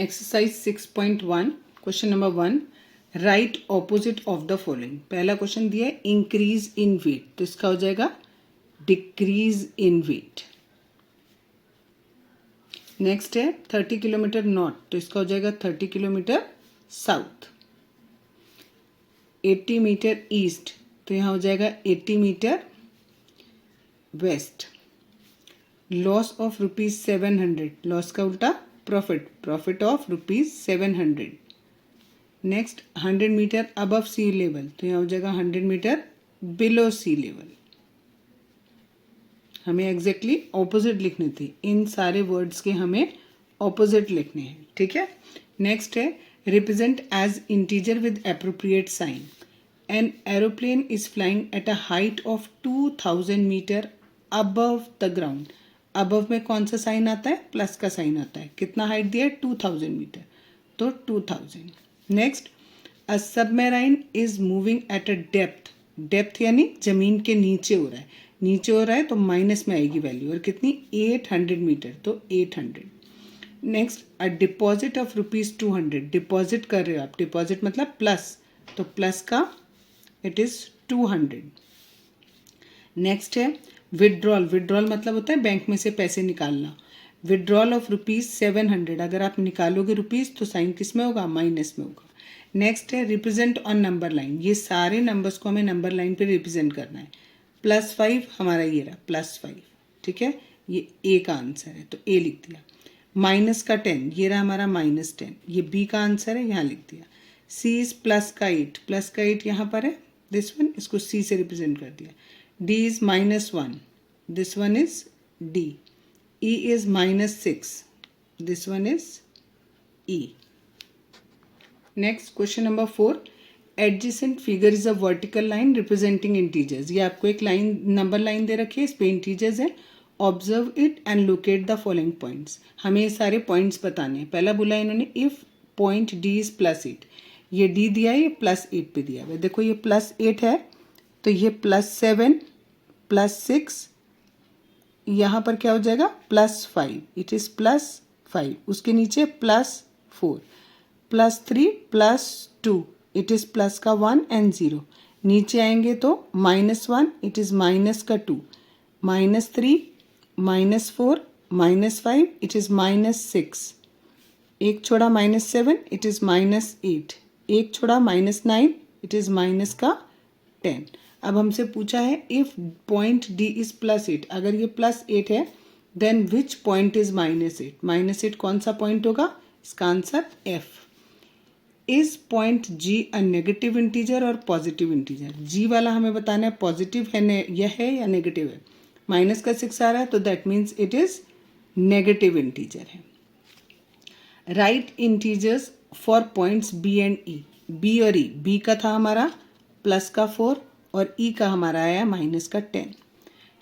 Exercise 6.1 question number 1 right opposite of the following. पहला question दिया है इंक्रीज इन वेट, तो इसका हो जाएगा डिक्रीज इन वेट। नेक्स्ट है 30 किलोमीटर नॉर्थ, तो इसका हो जाएगा 30 किलोमीटर साउथ। 80 मीटर ईस्ट, तो यहाँ हो जाएगा 80 meter west. Loss of ₹700, loss का उल्टा profit, profit of ₹700। Next 100 meter above sea level, तो यहाँ हो जाएगा 100 मीटर बिलो सी लेवल। हमें एग्जैक्टली ऑपोजिट लिखने थे, इन सारे वर्ड्स के हमें ऑपोजिट लिखने हैं, ठीक है। नेक्स्ट है represent as integer with appropriate sign. An aeroplane is flying at a height of 2000 meter above the ground. Above में कौन सा साइन आता है? प्लस का साइन आता है। कितना हाइट दिया है? 2000 मीटर, तो 2000। Next a submarine is moving at a depth, depth यानी जमीन के नीचे हो रहा है, नीचे हो रहा है तो माइनस में आएगी वैल्यू, और कितनी? 800 मीटर, तो 800। Next a deposit of ₹200, deposit कर रहे हो आप, डिपॉजिट मतलब प्लस, तो प्लस का इट इज 200। नेक्स्ट है विड्रॉल, विड्रॉल मतलब होता है बैंक में से पैसे निकालना। विड्रॉल ऑफ ₹700, अगर आप निकालोगे रुपीस तो साइन किस में होगा? माइनस में होगा। नेक्स्ट है रिप्रेजेंट ऑन नंबर लाइन, ये सारे नंबर्स को हमें नंबर लाइन पे रिप्रेजेंट करना है। +5 हमारा ये रहा, +5, ठीक है, ये ए का आंसर है तो ए लिख दिया। माइनस का 10, ये रहा हमारा -10, ये बी का आंसर है, यहाँ लिख दिया। सी इज प्लस का 8, प्लस का 8 यहाँ पर है, दिस वन, इसको सी से रिप्रेजेंट कर दिया। D is -1, this one is D. E is -6, this one is E. Next question number 4. Adjacent figure is a vertical line representing integers. ये आपको एक लाइन, नंबर लाइन दे रखी है, इस पे इंटीजर्स है। Observe it and locate the following points. हमें ये सारे पॉइंट्स बताने हैं। पहला बोला इन्होंने इफ पॉइंट D is +8, ये D दिया है, ये +8 पे दिया हुआ है। देखो ये +8 है तो ये +7 +6, यहाँ पर क्या हो जाएगा? +5, इट इज +5। उसके नीचे +4, +3 +2, इट इज प्लस का 1 एंड 0। नीचे आएंगे तो -1, इट इज माइनस का 2, -3 -4 -5, इट इज -6। एक छोड़ा -7, इट इज -8। एक छोड़ा -9, इट इज माइनस का 10। अब हमसे पूछा है इफ पॉइंट D इज +8, अगर ये +8 है देन विच पॉइंट इज -8? -8 कौन सा पॉइंट होगा? इसका answer F। Is point G a negative integer और पॉजिटिव इंटीजर? G वाला हमें बताना है पॉजिटिव है, यह है या नेगेटिव है। माइनस का 6 आ रहा है तो that means it is negative integer है। Right integers for points B and E। B और E, B का था हमारा प्लस का 4 और E का हमारा आया माइनस का 10।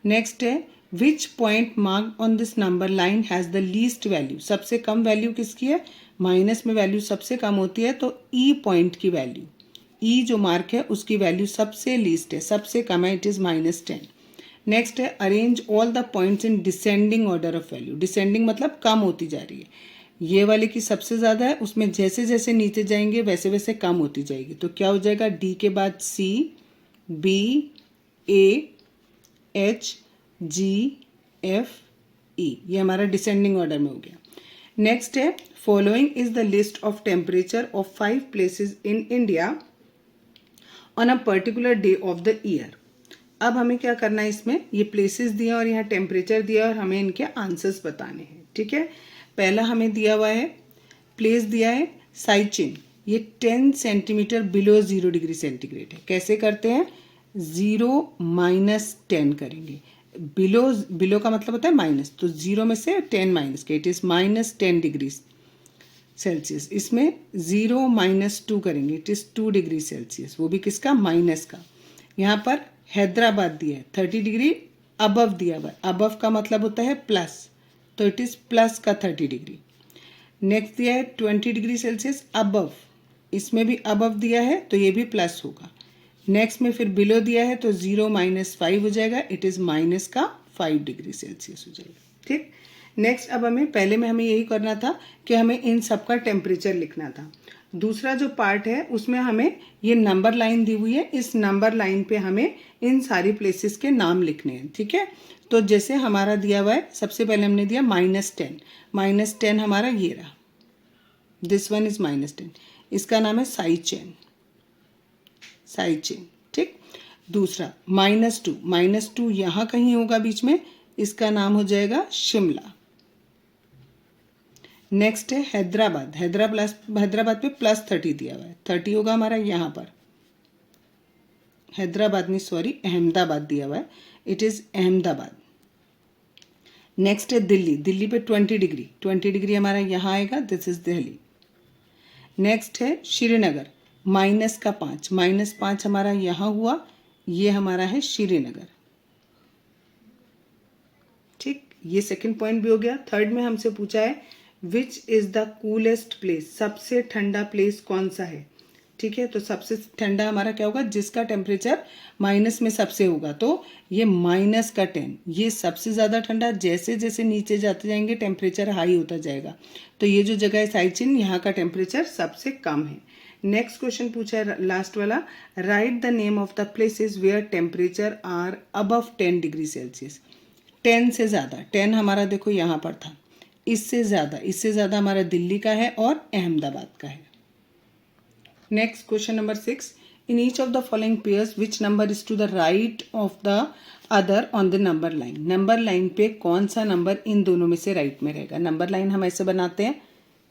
नेक्स्ट है which point mark on this number line has the least value? सबसे कम वैल्यू किसकी है? माइनस में वैल्यू सबसे कम होती है तो E पॉइंट की वैल्यू, E जो मार्क है उसकी वैल्यू सबसे लीस्ट है, सबसे कम है, इट इज़ -10। नेक्स्ट है arrange all the points in descending order of value. Descending मतलब कम होती जा रही है, ये वाले की सबसे ज़्यादा है, उसमें जैसे जैसे नीचे जाएंगे वैसे वैसे कम होती जाएगी। तो क्या हो जाएगा? D के बाद C, B, A, H, G, F, E, ये हमारा डिसेंडिंग ऑर्डर में हो गया। नेक्स्ट है following is the list of temperature of 5 places in India on a particular day of the year. अब हमें क्या करना है, इसमें ये प्लेसेस दिया और यहाँ टेम्परेचर दिया और हमें इनके आंसर्स बताने हैं, ठीक है। पहला हमें दिया हुआ है, प्लेस दिया है साइचिन, ये 10 सेंटीमीटर बिलो 0 डिग्री सेंटीग्रेड है। कैसे करते हैं? 0 - 10 करेंगे। बिलो का मतलब होता है माइनस, तो 0 में से 10 माइनस के, इट इज -10 डिग्री सेल्सियस। इसमें 0 - 2 करेंगे, इट इज 2 डिग्री सेल्सियस, वो भी किसका? माइनस का। यहाँ पर हैदराबाद दिया है 30 डिग्री अबव दिया हुआ है, अबव का मतलब होता है प्लस, तो इट इज प्लस का 30 डिग्री। नेक्स्ट दिया है 20 डिग्री सेल्सियस अबव, इसमें भी अबव दिया है तो ये भी प्लस होगा। नेक्स्ट में फिर बिलो दिया है तो 0 - 5 हो जाएगा, इट इज माइनस का 5 डिग्री सेल्सियस हो जाएगा, ठीक। नेक्स्ट अब हमें यही करना था कि हमें इन सब का टेम्परेचर लिखना था। दूसरा जो पार्ट है उसमें हमें ये नंबर लाइन दी हुई है, इस नंबर लाइन पे हमें इन सारी प्लेसेस के नाम लिखने हैं, ठीक है। तो जैसे हमारा दिया हुआ है, सबसे पहले हमने दिया -10, -10 हमारा ये रहा, दिस वन इज -10, इसका नाम है साइचेन, साइचेन, ठीक। दूसरा -2 यहाँ कहीं होगा बीच में, इसका नाम हो जाएगा शिमला। नेक्स्ट है हैदराबाद, हैदराबाद पे +30 दिया हुआ है, 30 होगा हमारा यहाँ पर, हैदराबाद नहीं सॉरी अहमदाबाद दिया हुआ है, इट इज़ अहमदाबाद। नेक्स्ट है दिल्ली, दिल्ली पे 20 डिग्री, 20 डिग्री हमारा यहाँ आएगा, दिस इज दिल्ली। नेक्स्ट है श्रीनगर, -5 हमारा यहाँ हुआ, ये हमारा है श्रीनगर, ठीक। ये सेकंड पॉइंट भी हो गया। थर्ड में हमसे पूछा है which is the coolest place, सबसे ठंडा प्लेस कौन सा है, ठीक है। तो सबसे ठंडा हमारा क्या होगा, जिसका टेम्परेचर माइनस में सबसे होगा, तो ये -10, ये सबसे ज़्यादा ठंडा। जैसे जैसे नीचे जाते जाएंगे टेम्परेचर हाई होता जाएगा, तो ये जो जगह है साइचिन, यहाँ का टेम्परेचर सबसे कम है। नेक्स्ट क्वेश्चन पूछा है लास्ट वाला, write the name of the places where temperature are above 10 degree Celsius. 10 से ज़्यादा, 10 हमारा देखो यहाँ पर था, इससे ज़्यादा हमारा दिल्ली का है और अहमदाबाद का है। Next question number 6, in each of the following pairs which number is to the right of the other on the number line. Number line पे कौन सा नंबर इन दोनों में से राइट में रहेगा। नंबर लाइन हम ऐसे बनाते हैं,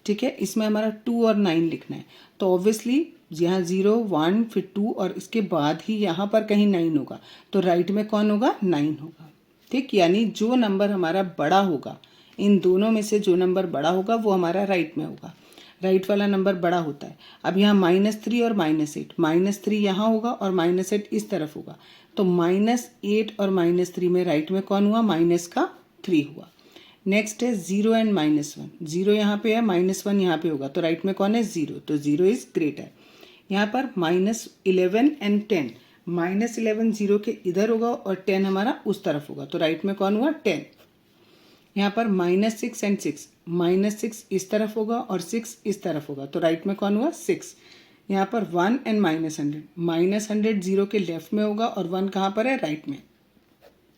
ठीक है। इसमें हमारा 2 और 9 लिखना है, तो ऑब्वियसली यहाँ 0, 1 फिर 2 और इसके बाद ही यहाँ पर कहीं 9 होगा, तो राइट में कौन होगा, 9 होगा, ठीक। यानी जो नंबर हमारा बड़ा होगा, इन दोनों में से जो नंबर बड़ा होगा वो हमारा राइट में होगा, राइट वाला नंबर बड़ा होता है। अब यहाँ -3 और -8, -3 यहाँ होगा और -8 इस तरफ होगा, तो -8 और -3 में राइट में कौन हुआ, -3 हुआ। नेक्स्ट है 0 एंड -1, 0 यहाँ पे है, -1 यहाँ पे होगा, तो राइट में कौन है, 0, तो 0 इज ग्रेटर। यहाँ पर -11 एंड 10, -11 0 के इधर होगा और 10 हमारा उस तरफ होगा, तो राइट में कौन हुआ, 10। यहाँ पर -6 एंड 6, -6 इस तरफ होगा और 6 इस तरफ होगा, तो राइट में कौन हुआ, 6। यहाँ पर 1 एंड -100, -100 0 के लेफ्ट में होगा और 1 कहाँ पर है, राइट में,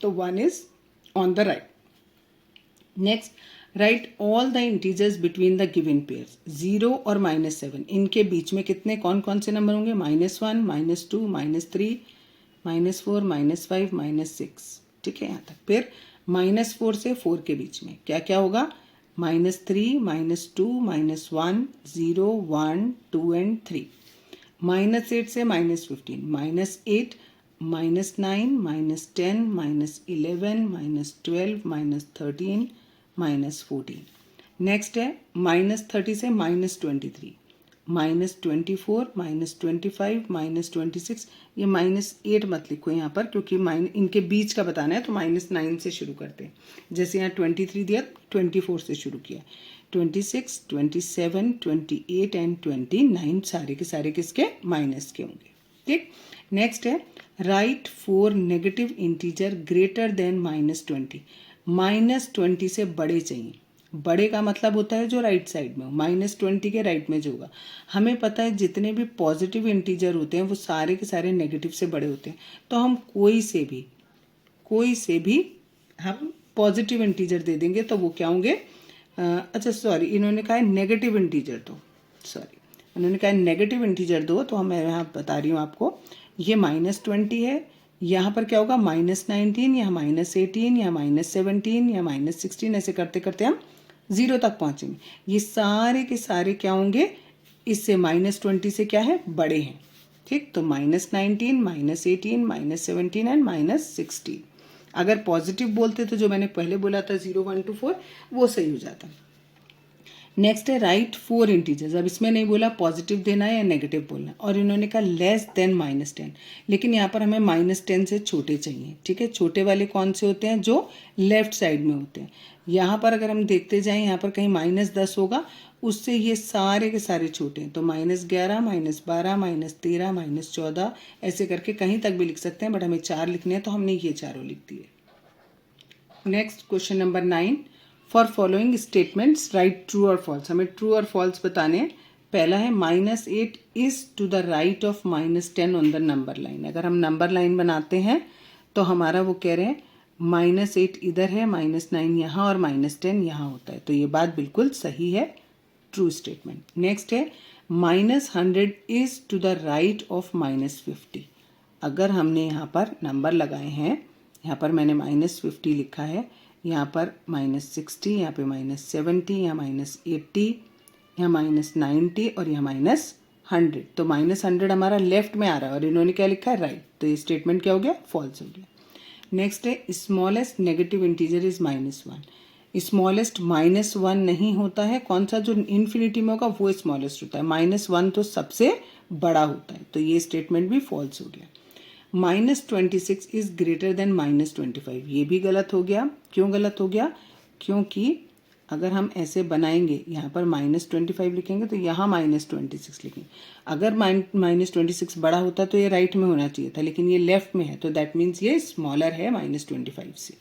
तो 1 is on the right. Next, right all the integers between the given pairs. 0 और -7 इनके बीच में कितने कौन कौन से नंबर होंगे, -1, -2, -3, -4, -5, -6, ठीक है यहाँ तक। फिर -4 से 4 के बीच में क्या क्या होगा, -3, -2, -1, 0, 1, 2 एंड 3। -8 से -15, -8, -9, -10, -11, -12, -13, -14। नेक्स्ट है -30 से -23, -24, -25, -26। ये -8 मत लिखो यहाँ पर, क्योंकि इनके बीच का बताना है, तो -9 से शुरू करते हैं। जैसे यहाँ 23 दिया, 24 से शुरू किया, 26, 27, 28 एंड 29 सारे के सारे किसके, माइनस के होंगे, ठीक। नेक्स्ट है right 4 negative integer greater than -20। -20 से बड़े चाहिए, बड़े का मतलब होता है जो राइट साइड में हो, -20 के राइट में जो होगा। हमें पता है जितने भी पॉजिटिव इंटीजर होते हैं वो सारे के सारे नेगेटिव से बड़े होते हैं, तो हम कोई से भी हम पॉजिटिव इंटीजर दे देंगे, तो वो क्या होंगे, अच्छा सॉरी इन्होंने कहा है नेगेटिव इंटीजर दो, सॉरी उन्होंने कहा नेगेटिव इंटीजर दो, तो मैं यहाँ बता रही हूँ आपको, ये -20 है, यहाँ पर क्या होगा, -19, यहाँ -18, यहाँ -17, यहाँ -16, ऐसे करते करते हम 0 तक पहुँचेंगे। ये सारे के सारे क्या होंगे, इससे -20 से क्या है, बड़े हैं, ठीक। तो -19, -18, -17 एंड -16। अगर पॉजिटिव बोलते तो जो मैंने पहले बोला था 0, 1 to 4 वो सही हो जाता। नेक्स्ट है राइट 4 इंटीजर्स। अब इसमें नहीं बोला पॉजिटिव देना है या नेगेटिव बोलना, और इन्होंने कहा लेस देन -10, लेकिन यहाँ पर हमें -10 से छोटे चाहिए, ठीक है। छोटे वाले कौन से होते हैं, जो लेफ्ट साइड में होते हैं। यहाँ पर अगर हम देखते जाएं, यहाँ पर कहीं -10 होगा, उससे ये सारे के सारे छोटे हैं, तो -11, -12, -13, -14 ऐसे करके कहीं तक भी लिख सकते हैं, बट हमें 4 लिखने हैं, तो हमने ये चारों लिख दिए। Next question number 9, for following statements write true और फॉल्स। हमें ट्रू और फॉल्स बताने हैं। पहला है -8 is to the right of -10 on the number line. अगर हम नंबर लाइन बनाते हैं तो हमारा वो कह रहे हैं -8 इधर है, -9 यहाँ और -10 यहाँ होता है, तो ये बात बिल्कुल सही है, ट्रू स्टेटमेंट। नेक्स्ट है -100 is to the right of -50। अगर हमने यहाँ पर नंबर लगाए हैं, यहाँ पर मैंने -50 लिखा है, यहाँ पर -60, यहाँ पे -70, यहाँ -80, यहाँ -90 और यहाँ -100। तो -100 हमारा लेफ्ट में आ रहा है और इन्होंने क्या लिखा है, राइट। तो ये स्टेटमेंट क्या हो गया, फॉल्स हो गया। नेक्स्ट है smallest negative integer is -1। Smallest -1 नहीं होता है, कौन सा जो इन्फिनिटी में होगा वो स्मॉलेस्ट होता है, -1 तो सबसे बड़ा होता है, तो ये स्टेटमेंट भी फॉल्स हो गया। -26 इज ग्रेटर देन -25, ये भी गलत हो गया। क्यों गलत हो गया, क्योंकि अगर हम ऐसे बनाएंगे, यहाँ पर -25 लिखेंगे तो यहाँ -26 लिखेंगे। अगर -26 बड़ा होता तो ये राइट में होना चाहिए था, लेकिन ये लेफ्ट में है, तो दैट मीन्स ये स्मॉलर है -25 से।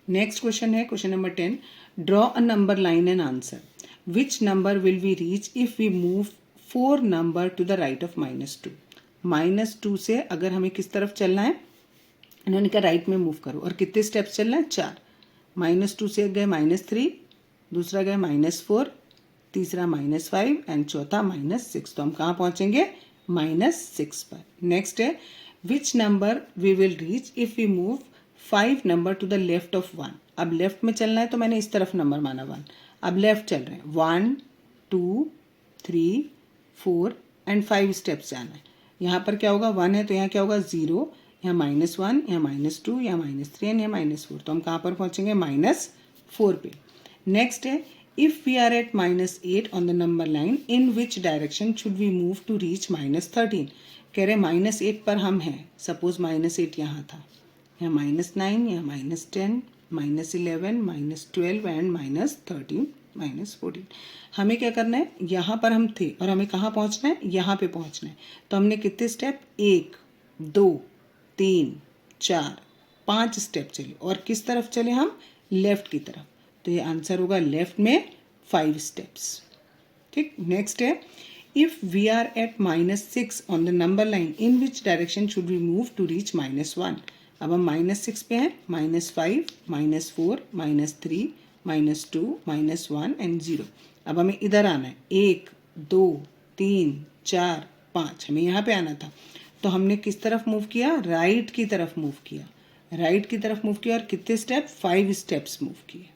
नेक्स्ट क्वेश्चन है question number 10, draw a number line and answer. Which number will we reach if we move 4 number to the right of -2। -2 से अगर हमें किस तरफ चलना है, इन्होंने कहा राइट में मूव करो, और कितने स्टेप्स चलना है, 4। -2 से गए -3, दूसरा गए -4, तीसरा -5 एंड चौथा -6। तो हम कहाँ पहुंचेंगे, -6 पर। नेक्स्ट है which number we will reach if we move 5 number to the left of 1। अब लेफ्ट में चलना है तो मैंने इस तरफ नंबर माना 1, अब लेफ्ट चल रहे हैं, 1 2 3 4 एंड 5 स्टेप्स जाना है। यहाँ पर क्या होगा, 1 है तो यहाँ क्या होगा, 0, यहाँ -1, यहाँ -2, यहाँ -3 एंड यहाँ -4। तो हम कहाँ पर पहुँचेंगे, -4 पे। नेक्स्ट है if we are at -8 on the number line in which direction should we move to reach -13। कह रहे -8 पर हम हैं, सपोज -8 यहाँ था, यहाँ -9, यहाँ -10, -11, -12 एंड -13, -14। हमें क्या करना है, यहाँ पर हम थे और हमें कहाँ पहुँचना है, यहाँ पे पहुँचना है। तो हमने कितने स्टेप, 1 2 3 4 5 स्टेप चले, और किस तरफ चले हम, लेफ्ट की तरफ। तो ये आंसर होगा लेफ्ट में 5 स्टेप्स। ठीक, नेक्स्ट है if we are at -6 on the number line in which direction should we move to reach -1। अब हम -6 पे हैं, -5 -4 -3 -2 -1 एंड 0। अब हमें इधर आना है, 1 2 3 4 5, हमें यहाँ पे आना था। तो हमने किस तरफ मूव किया, राइट की तरफ मूव किया, राइट की तरफ मूव किया, और कितने स्टेप, 5 स्टेप्स मूव किए।